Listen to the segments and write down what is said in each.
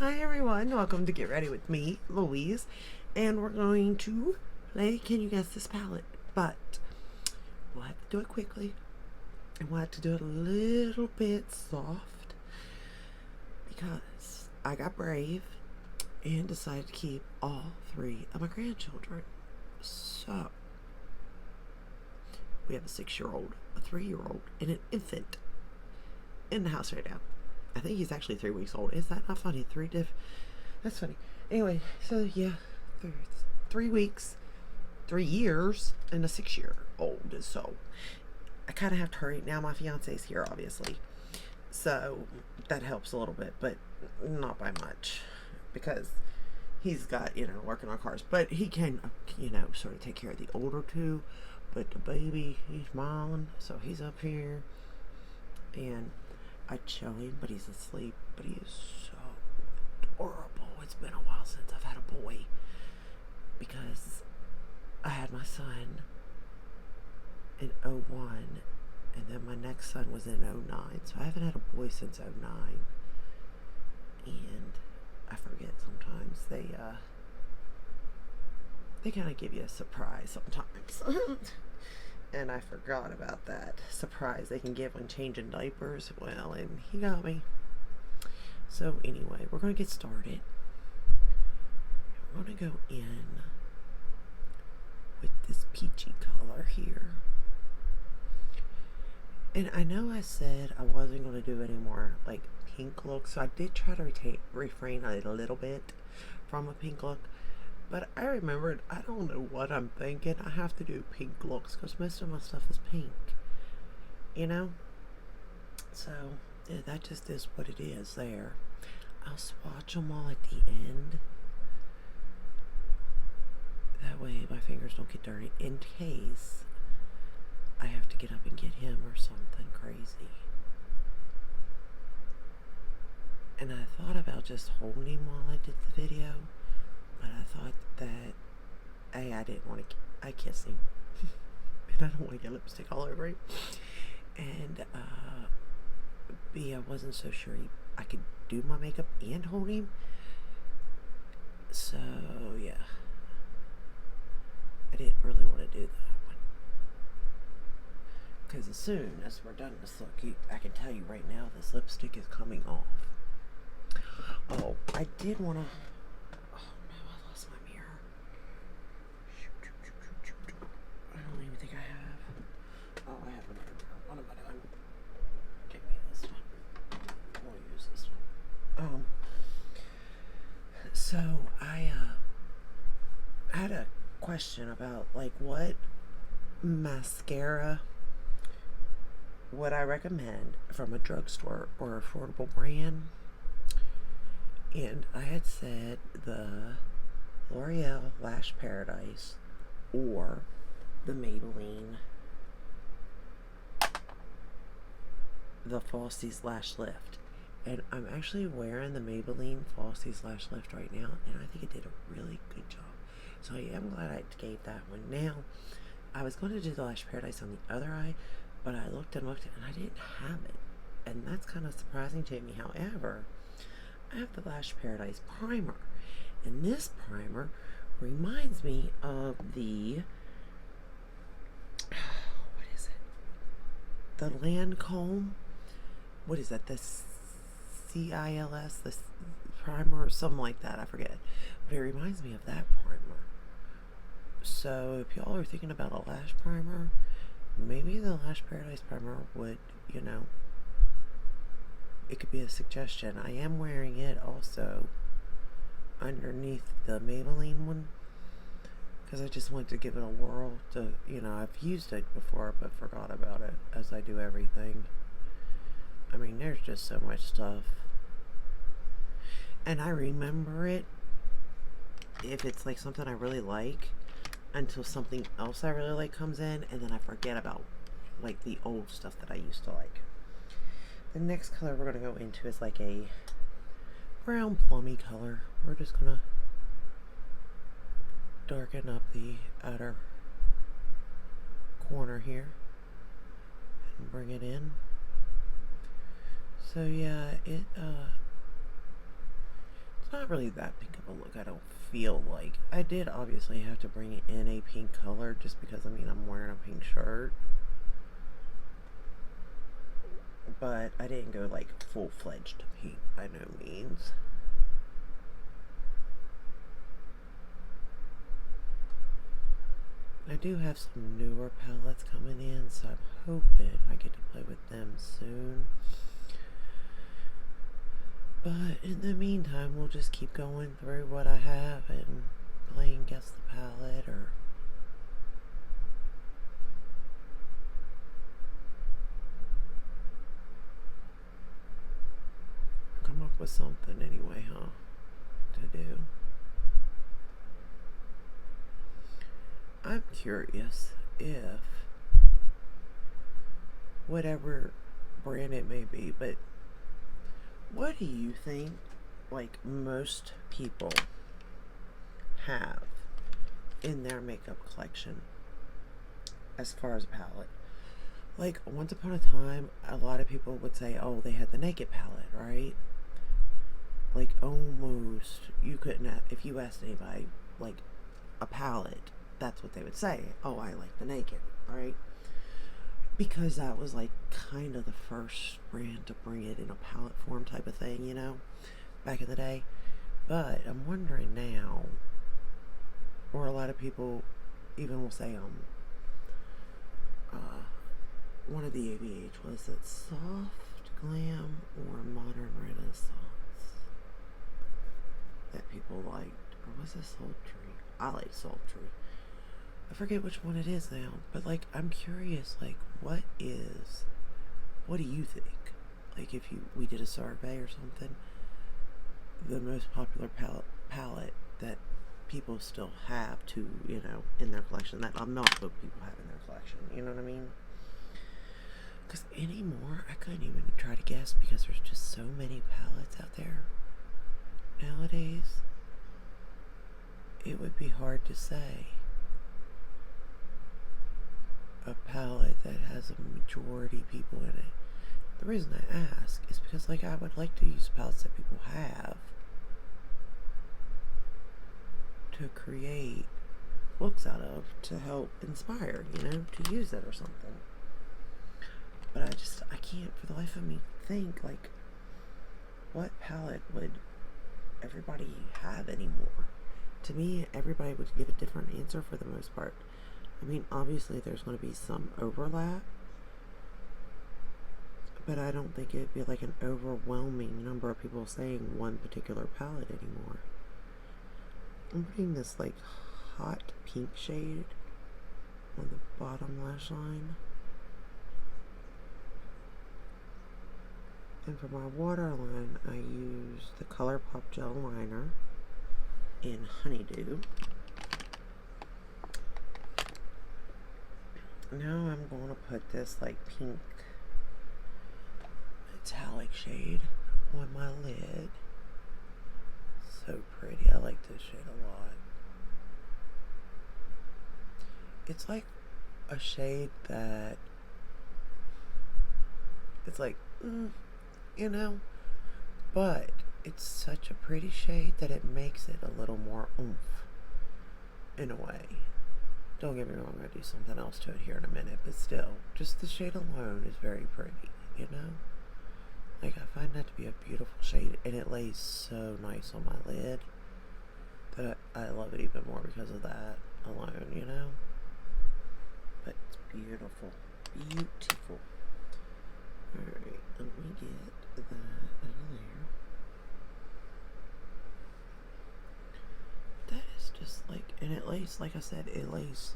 Hi everyone, welcome to Get Ready with me, Louise, and we're going to play Can You Guess This Palette? But we'll have to do it quickly, and we'll have to do it a little bit soft because I got brave and decided to keep all three of my grandchildren. So we have a 6-year-old, a 3-year-old, and an infant in the house right now. I think he's actually 3 weeks old. Is that not funny? That's funny. Anyway, so yeah, 3 weeks, 3 years, and a 6-year-old. So I kind of have to hurry. Now my fiance's here, obviously. So that helps a little bit, but not by much. Because he's got, working on cars. But he can, sort of take care of the older two. But the baby, he's mine. So he's up here. And I show him, but he's asleep. But he is so adorable. It's been a while since I've had a boy, because I had my son in '01, and then my next son was in '09. So I haven't had a boy since '09. And I forget sometimes they kind of give you a surprise sometimes. And I forgot about that surprise they can give when changing diapers. Well, and he got me. So anyway, we're going to get started. We're going to go in with this peachy color here. And I know I said I wasn't going to do any more like pink looks, so I did try to refrain a little bit from a pink look. But I remembered, I don't know what I'm thinking. I have to do pink looks because most of my stuff is pink. So, yeah, that just is what it is there. I'll swatch them all at the end. That way my fingers don't get dirty in case I have to get up and get him or something crazy. And I thought about just holding him while I did the video. But I thought that, A, I didn't want to, I kiss him. And I don't want to get lipstick all over him. And, B, I wasn't so sure I could do my makeup and hold him. So, yeah. I didn't really want to do that one. Because as soon as we're done this look, I can tell you right now, this lipstick is coming off. Oh, I did want to... I don't even think I have. Oh, I have another mirror. What am I doing? Give me this one. We'll use this one. So I had a question about like what mascara would I recommend from a drugstore or affordable brand, and I had said the L'Oreal Lash Paradise or the Maybelline, the Falsies Lash Lift. And I'm actually wearing the Maybelline Falsies Lash Lift right now, and I think it did a really good job. So I am glad I gave that one. Now, I was going to do the Lash Paradise on the other eye, but I looked and I didn't have it. And that's kind of surprising to me. However, I have the Lash Paradise Primer. And this primer reminds me of the, what is it? The Lancome. What is that? The CILS, the primer, or something like that. I forget. But it reminds me of that primer. So if y'all are thinking about a lash primer, maybe the Lash Paradise Primer would, it could be a suggestion. I am wearing it also underneath the Maybelline one, because I just wanted to give it a whirl to, I've used it before but forgot about it, as I do everything. I mean, there's just so much stuff, and I remember it if it's like something I really like until something else I really like comes in, and then I forget about like the old stuff that I used to like. The next color we're going to go into is like a brown plummy color. We're just gonna darken up the outer corner here and bring it in. So yeah, not really that pink of a look, I don't feel like. I did obviously have to bring in a pink color just because, I mean, I'm wearing a pink shirt. But I didn't go like full-fledged pink by no means. I do have some newer palettes coming in, so I'm hoping I get to play with them soon. But in the meantime, we'll just keep going through what I have and playing Guess the Palette or come up with something anyway, huh? To do. I'm curious if whatever brand it may be, but what do you think like most people have in their makeup collection as far as a palette? Like once upon a time, a lot of people would say, oh, they had the Naked palette, right? Like almost you couldn't have, if you asked anybody like a palette, that's what they would say. Oh, I like the Naked, right? Because that was like kind of the first brand to bring it in a palette form type of thing, you know, back in the day. But I'm wondering now, or a lot of people even will say, one of the ABH, was it Soft Glam or Modern Renaissance that people liked, or was it Sultry? I like Sultry. I forget which one it is now, but like I'm curious, like what do you think? Like if we did a survey or something, the most popular palette that people still have to, you know, in their collection, that not what people have in their collection, you know what I mean? Because anymore, I couldn't even try to guess because there's just so many palettes out there nowadays. It would be hard to say a palette that has a majority people in it. The reason I ask is because like I would like to use palettes that people have to create looks out of, to help inspire, you know, to use it or something. But I can't for the life of me think like what palette would everybody have anymore. To me, everybody would give a different answer for the most part. I mean, obviously there's going to be some overlap, but I don't think it'd be like an overwhelming number of people saying one particular palette anymore. I'm putting this like hot pink shade on the bottom lash line. And for my waterline, I use the ColourPop Gel Liner in Honeydew. Now I'm going to put this like pink metallic shade on my lid. So pretty. I like this shade a lot. It's like a shade that it's like, you know, but it's such a pretty shade that it makes it a little more oomph in a way. Don't get me wrong, I'm going to do something else to it here in a minute, but still, just the shade alone is very pretty, you know? Like, I find that to be a beautiful shade, and it lays so nice on my lid that I love it even more because of that alone, you know? But it's beautiful. Beautiful. Alright, let me get that out of there. That is just like, and it lays, like I said, it lays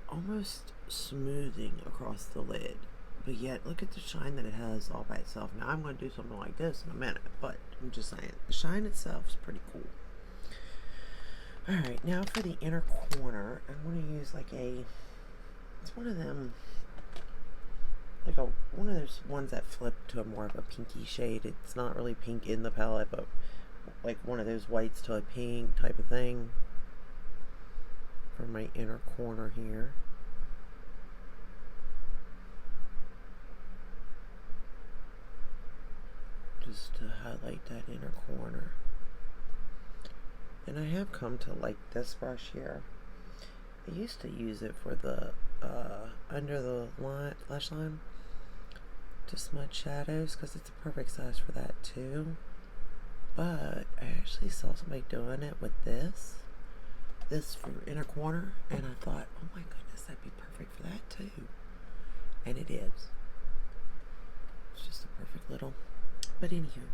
almost smoothing across the lid. But yet, look at the shine that it has all by itself. Now, I'm going to do something like this in a minute, but I'm just saying, the shine itself is pretty cool. Alright, now for the inner corner, I'm going to use like it's one of them, like one of those ones that flip to a more of a pinky shade. It's not really pink in the palette, but like one of those whites to a pink type of thing for my inner corner here. just to highlight that inner corner. And I have come to like this brush here. I used to use it for the under the lash line to smudge shadows because it's a perfect size for that too. But I actually saw somebody doing it with this for inner corner, and I thought, oh my goodness, that'd be perfect for that too. And it is. It's just a perfect little. But anywho,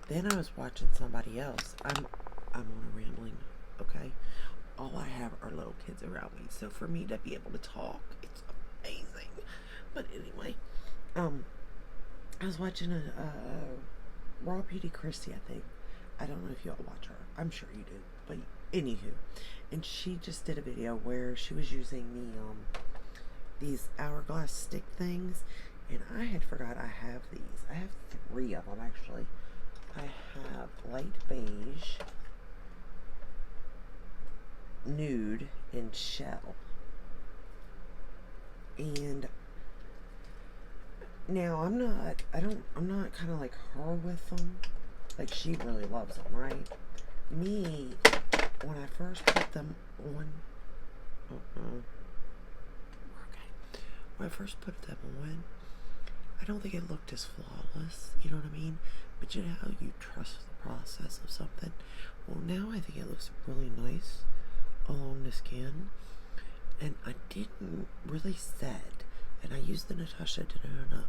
then I was watching somebody else. I'm on a rambling, okay? All I have are little kids around me, so for me to be able to talk, it's amazing. But anyway, I was watching a Raw Beauty Christie, I think. I don't know if y'all watch her. I'm sure you do. But anywho, and she just did a video where she was using these hourglass stick things, and I had forgot I have these. I have 3 of them actually. I have light beige, nude, and shell. And now I'm not kind of like her with them. Like, she really loves them, right? Me, when I first put them on, okay. When I first put them on, I don't think it looked as flawless, you know what I mean? But you know how you trust the process of something? Well, now I think it looks really nice along the skin. And I didn't really set, and I used the Natasha Denona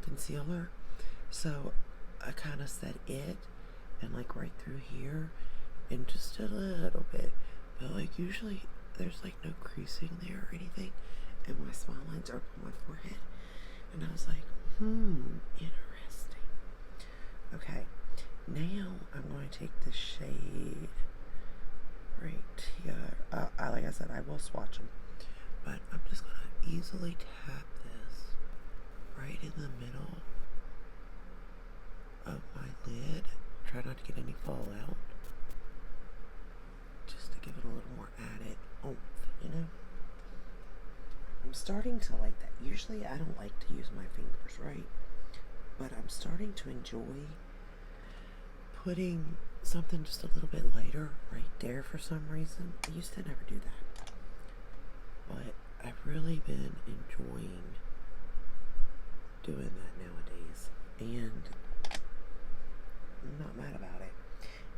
concealer, so I kind of set it, and like right through here, and just a little bit, but like usually there's like no creasing there or anything, and my smile lines are up on my forehead, and I was like, interesting. Okay, now I'm going to take the shade right here. Like I said, I will swatch them, but I'm just going to easily tap this right in the middle of my lid. Try not to get any fallout, just to give it a little more added oomph, you know? I'm starting to like that. Usually I don't like to use my fingers, right? But I'm starting to enjoy putting something just a little bit lighter right there for some reason. I used to never do that, but I've really been enjoying doing that nowadays, and I'm not mad about it.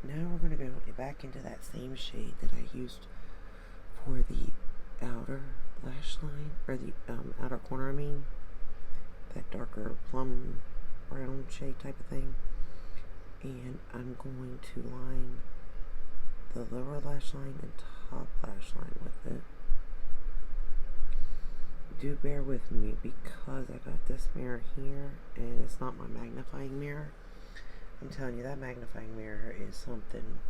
Now we're going to go back into that same shade that I used for the outer lash line, or the outer corner, I mean, that darker plum brown shade type of thing. And I'm going to line the lower lash line and top lash line with it. Do bear with me because I got this mirror here and it's not my magnifying mirror. I'm telling you, that magnifying mirror is something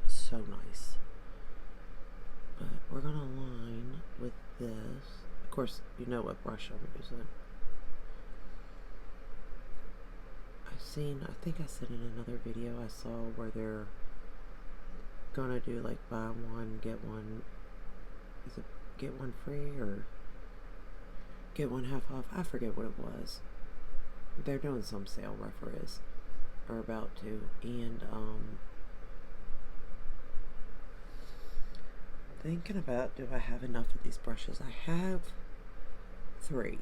so nice. But we're going to line with this. Of course, you know what brush I'm using. I think I said in another video I saw where they're gonna do like buy one get one, is it get one free or get one half off? I forget what it was. They're doing some sale, Rougher is, or about to, and thinking about, do I have enough of these brushes? I have 3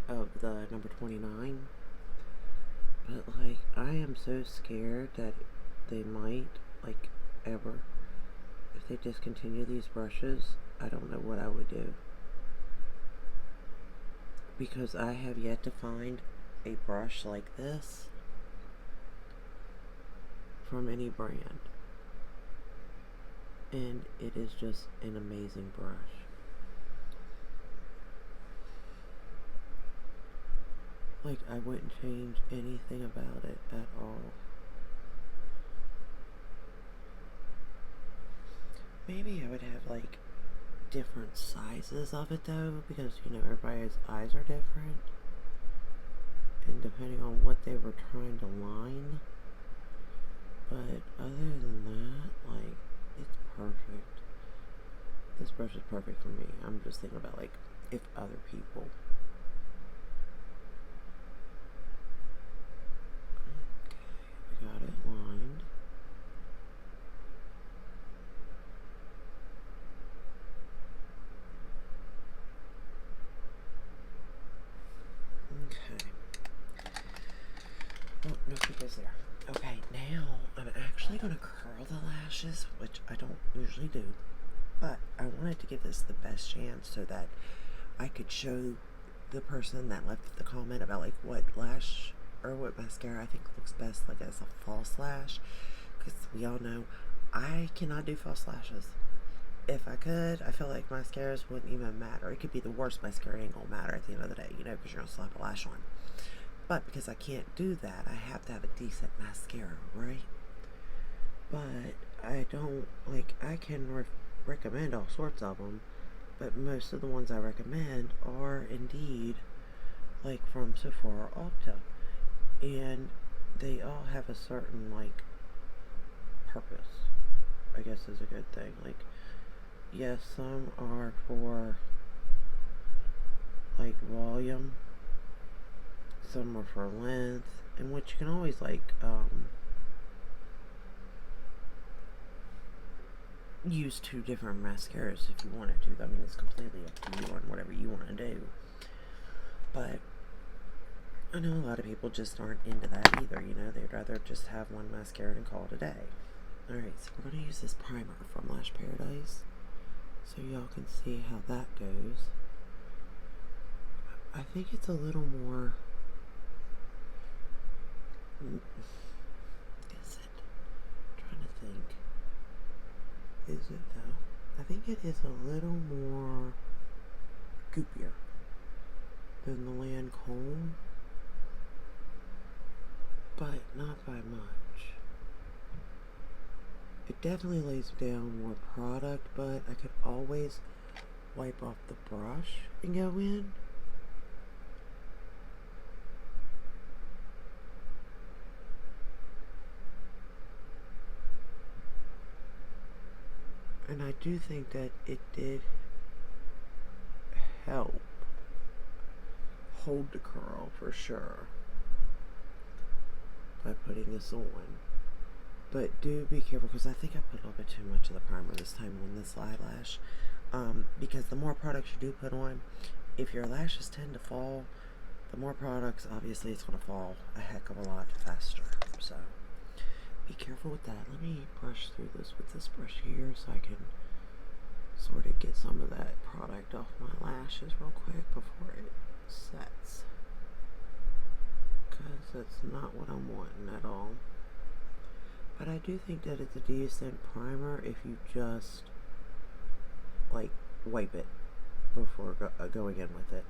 of the number 29. But, like, I am so scared that they might, like, ever, if they discontinue these brushes, I don't know what I would do. Because I have yet to find a brush like this from any brand. And it is just an amazing brush. Like, I wouldn't change anything about it at all. Maybe I would have, like, different sizes of it, though, because, you know, everybody's eyes are different. And depending on what they were trying to line. But other than that, like, it's perfect. This brush is perfect for me. I'm just thinking about, like, if other people Oh, no peekers there. Okay, now I'm actually going to curl the lashes, which I don't usually do. But I wanted to give this the best chance so that I could show the person that left the comment about like what lash or what mascara I think looks best like as a false lash, because we all know I cannot do false lashes. If I could, I feel like mascaras wouldn't even matter. It could be the worst mascara, it ain't gonna matter at the end of the day, you know, because you're gonna slap a lash on. But because I can't do that, I have to have a decent mascara, right? But I don't, like, I can recommend all sorts of them, but most of the ones I recommend are indeed like from Sephora or Ulta, and they all have a certain like purpose, I guess is a good thing. Like, yes, some are for like volume, some are for length, and which you can always like use two different mascaras if you wanted to. I mean, it's completely up to you on whatever you want to do. But I know a lot of people just aren't into that either, you know. They'd rather just have one mascara and call it a day. Alright, so we're going to use this primer from Lash Paradise so y'all can see how that goes. I think it's a little more... Is it? I'm trying to think. Is it though? I think it is a little more goopier than the Lancome, but not by much. It definitely lays down more product, but I could always wipe off the brush and go in. And I do think that it did help hold the curl for sure by putting this on. But do be careful, because I think I put a little bit too much of the primer this time on this eyelash. Because the more products you do put on, if your lashes tend to fall, the more products, obviously it's going to fall a heck of a lot faster. So be careful with that. Let me brush through this with this brush here so I can sort of get some of that product off my lashes real quick before it sets, because that's not what I'm wanting at all. But I do think that it's a decent primer if you just like wipe it before going in with it.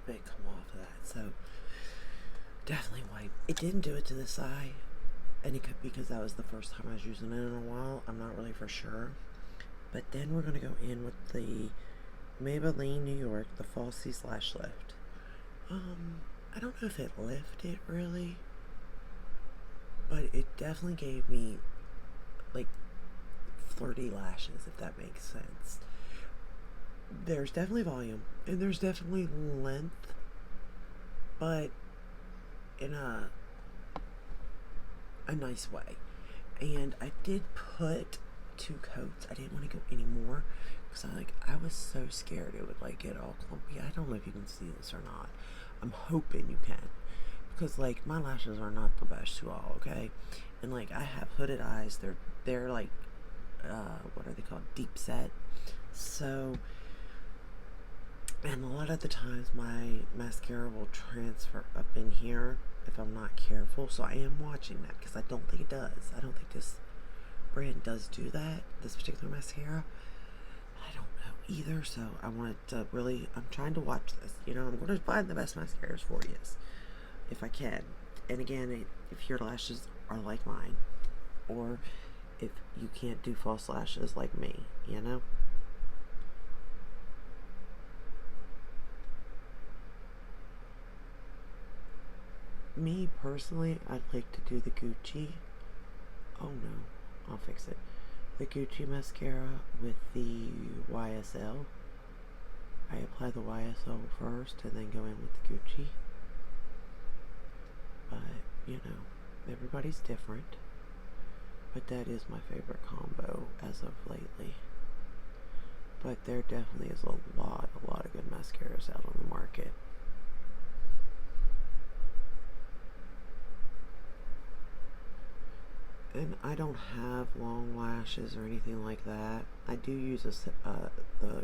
Bit come off of that, so definitely wipe. It didn't do it to this eye, and it could be because that was the first time I was using it in a while. I'm not really for sure. But then we're gonna go in with the Maybelline New York, the Falsies Lash Lift. I don't know if it lifted really, but it definitely gave me like flirty lashes, if that makes sense. There's definitely volume, and there's definitely length, but in a nice way. And I did put 2 coats. I didn't want to go any more, because I was so scared it would like get all clumpy. I don't know if you can see this or not. I'm hoping you can, because like my lashes are not the best to all, okay? And like I have hooded eyes. They're like what are they called? Deep set. So, and a lot of the times my mascara will transfer up in here if I'm not careful. So I am watching that, because I don't think it does. I don't think this brand does do that, this particular mascara. I don't know either, so I wanted to really, I'm trying to watch this. You know, I'm going to find the best mascaras for you if I can. And again, if your lashes are like mine, or if you can't do false lashes like me, you know. Me personally, I'd like to do the Gucci. Oh no, I'll fix it. the Gucci mascara with the YSL. I apply the YSL first and then go in with the Gucci. But, you know, everybody's different. But that is my favorite combo as of lately. But there definitely is a lot of good mascaras out on the market. And I don't have long lashes or anything like that. I do use the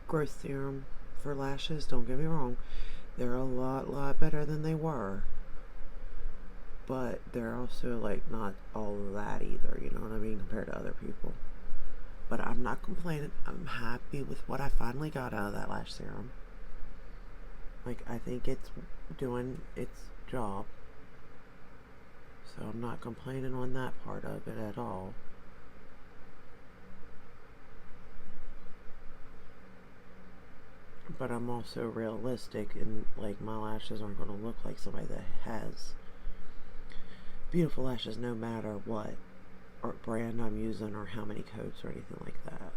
growth serum for lashes. Don't get me wrong. They're a lot better than they were. But they're also like not all that either, you know what I mean, compared to other people. But I'm not complaining. I'm happy with what I finally got out of that lash serum. Like, I think it's doing its job. So I'm not complaining on that part of it at all. But I'm also realistic, and like, my lashes aren't going to look like somebody that has beautiful lashes no matter what or brand I'm using or how many coats or anything like that.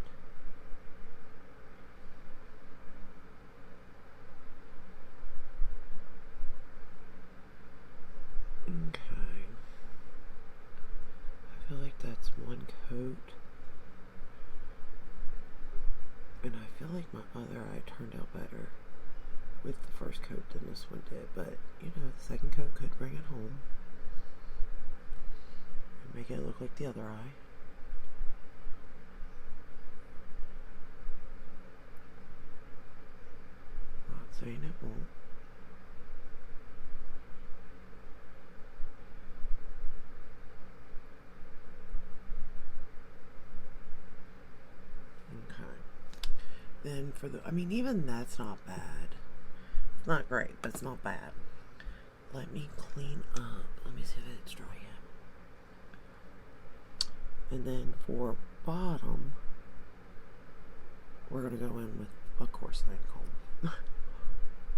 Okay. I feel like that's one coat. And I feel like my other eye turned out better with the first coat than this one did. But, you know, the second coat could bring it home and make it look like the other eye. Not saying it won't. Then for the, I mean, even that's not bad. It's not great, but it's not bad. Let me clean up. Let me see if it's dry yet. And then for bottom, we're going to go in with, of course, land comb.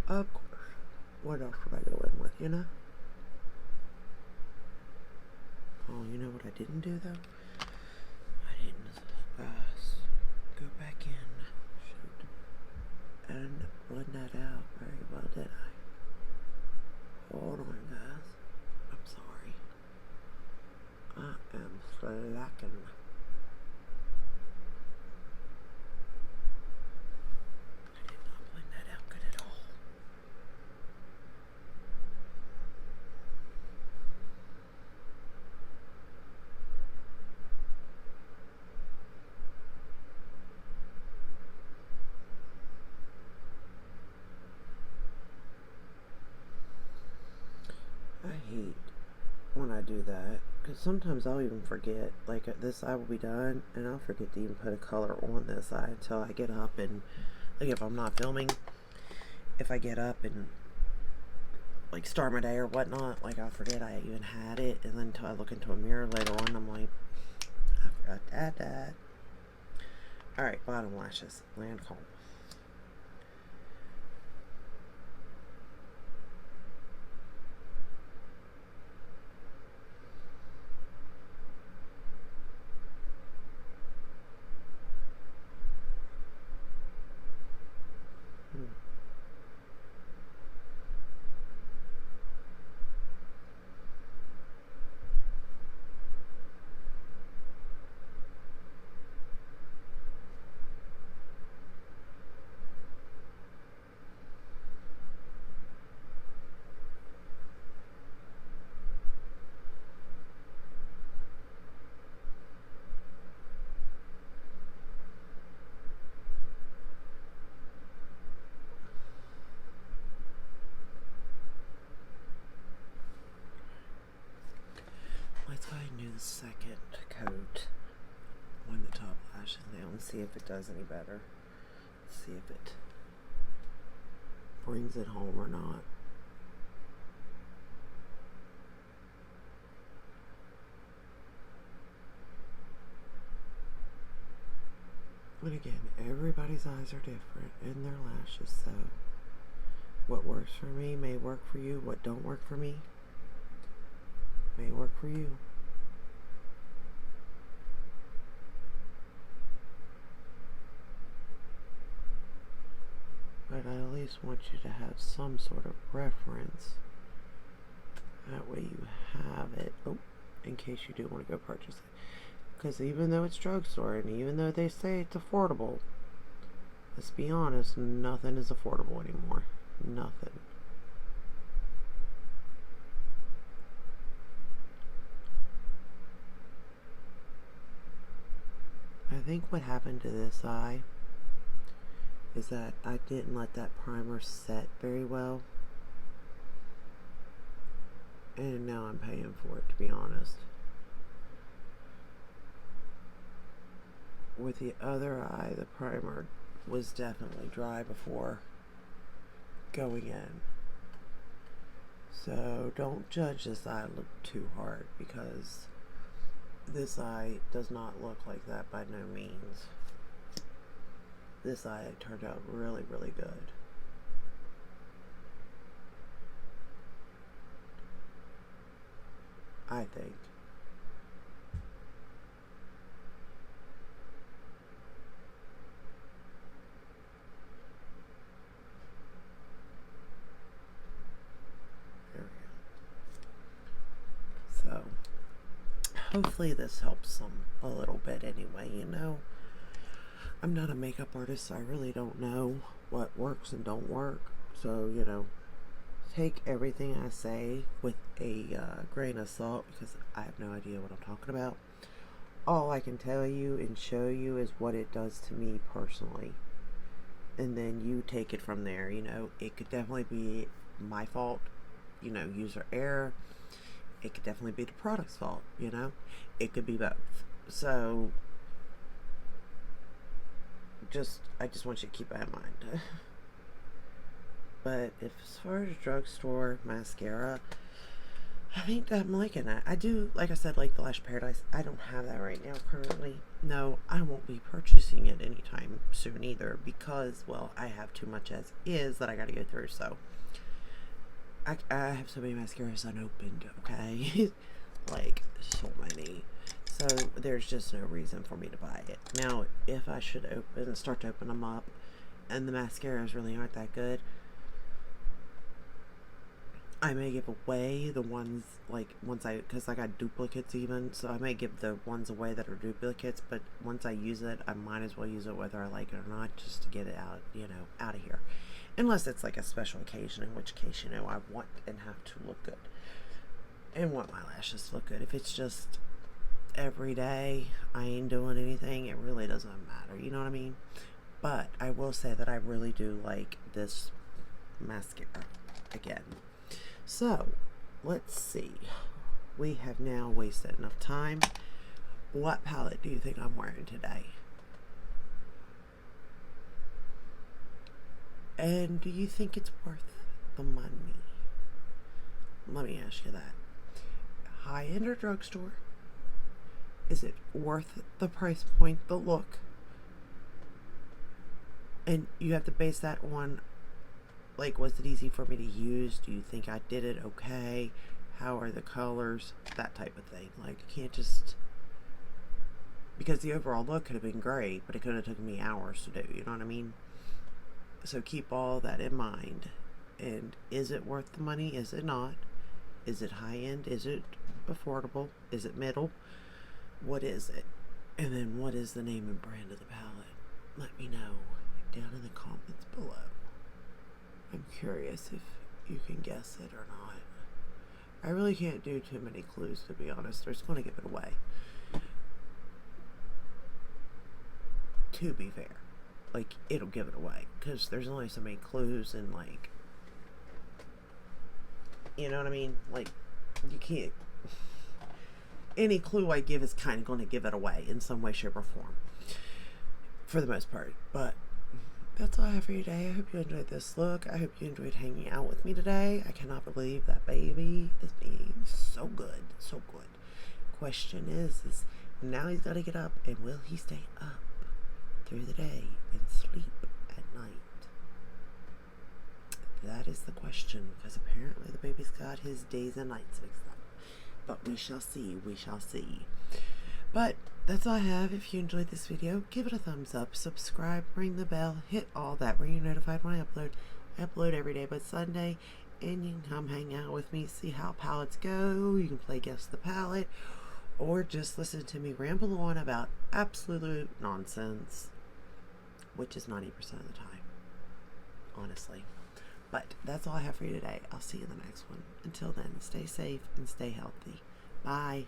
Of course. What else would I go in with, you know? Oh, you know what I didn't do, though? I didn't go back in. And blend that out very well, did I? Hold on, guys. I'm sorry. I am slacking. I did not blend that out good at all. I hate when I do that, because sometimes I'll even forget, like, this eye will be done and I'll forget to even put a color on this eye until I get up and, like, if I'm not filming, if I get up and like start my day or whatnot, like, I'll forget I even had it, and then until I look into a mirror later on, I'm like, I forgot to add that. Alright, bottom lashes, land comb. Let's go ahead and do the second coat on the top lashes now and see if it does any better. See if it brings it home or not. But again, everybody's eyes are different in their lashes, so what works for me may work for you. What don't work for me may work for you. least want you to have some sort of reference. That way you have it. Oh, in case you do want to go purchase it. Because even though it's drugstore and even though they say it's affordable, let's be honest, nothing is affordable anymore. Nothing. I think what happened to this eye is that I didn't let that primer set very well. And now I'm paying for it, to be honest. With the other eye, the primer was definitely dry before going in. So don't judge this eye look too hard, because this eye does not look like that by no means. This eye turned out really, really good. I think. There we go. So, hopefully this helps them a little bit anyway, you know. I'm not a makeup artist, so I really don't know what works and don't work. So, you know, take everything I say with a grain of salt, because I have no idea what I'm talking about. All I can tell you and show you is what it does to me personally. And then you take it from there. You know, it could definitely be my fault, you know, user error. It could definitely be the product's fault, you know. It could be both. So, I just want you to keep that in mind. But as far as drugstore mascara, I think I'm liking it. I do, like I said, like the Lash Paradise. I don't have that right now currently. No, I won't be purchasing it anytime soon either, because, well, I have too much as is that I gotta go through. So I have so many mascaras unopened, okay? Like, so many. So there's just no reason for me to buy it. Now, if I should start to open them up and the mascaras really aren't that good, I may give away the ones, like, because I got duplicates even, so I may give the ones away that are duplicates, but once I use it, I might as well use it whether I like it or not, just to get it out, you know, out of here. Unless it's like a special occasion, in which case, you know, I want and have to look good. And want my lashes to look good. If it's just every day, I ain't doing anything, it really doesn't matter, you know what I mean? But I will say that I really do like this mascara again. So, let's see. We have now wasted enough time. What palette do you think I'm wearing today? And do you think it's worth the money? Let me ask you that. High-end or drugstore? Is it worth the price point, the look? And you have to base that on, like, was it easy for me to use? Do you think I did it okay? How are the colors? That type of thing. Like, you can't just... Because the overall look could have been great, but it could have taken me hours to do, you know what I mean? So keep all that in mind. And is it worth the money? Is it not? Is it high-end? Is it affordable? Is it middle? What is it? And then what is the name and brand of the palette? Let me know down in the comments below. I'm curious if you can guess it or not. I really can't do too many clues, to be honest. They're just going to give it away. To be fair. Like, it'll give it away. Because there's only so many clues and, like... You know what I mean? Like, you can't... Any clue I give is kind of going to give it away in some way, shape, or form. For the most part. But... that's all I have for you today. I hope you enjoyed this look. I hope you enjoyed hanging out with me today. I cannot believe that baby is being so good. So good. Question is now he's got to get up, and will he stay up through the day and sleep at night? That is the question, because apparently the baby's got his days and nights mixed up. But we shall see. We shall see. But that's all I have. If you enjoyed this video, give it a thumbs up, subscribe, ring the bell, hit all that where you're notified when I upload. I upload every day but Sunday, and you can come hang out with me, see how palettes go. You can play Guess the Palette, or just listen to me ramble on about absolute nonsense, which is 90% of the time, honestly. But that's all I have for you today. I'll see you in the next one. Until then, stay safe and stay healthy. Bye.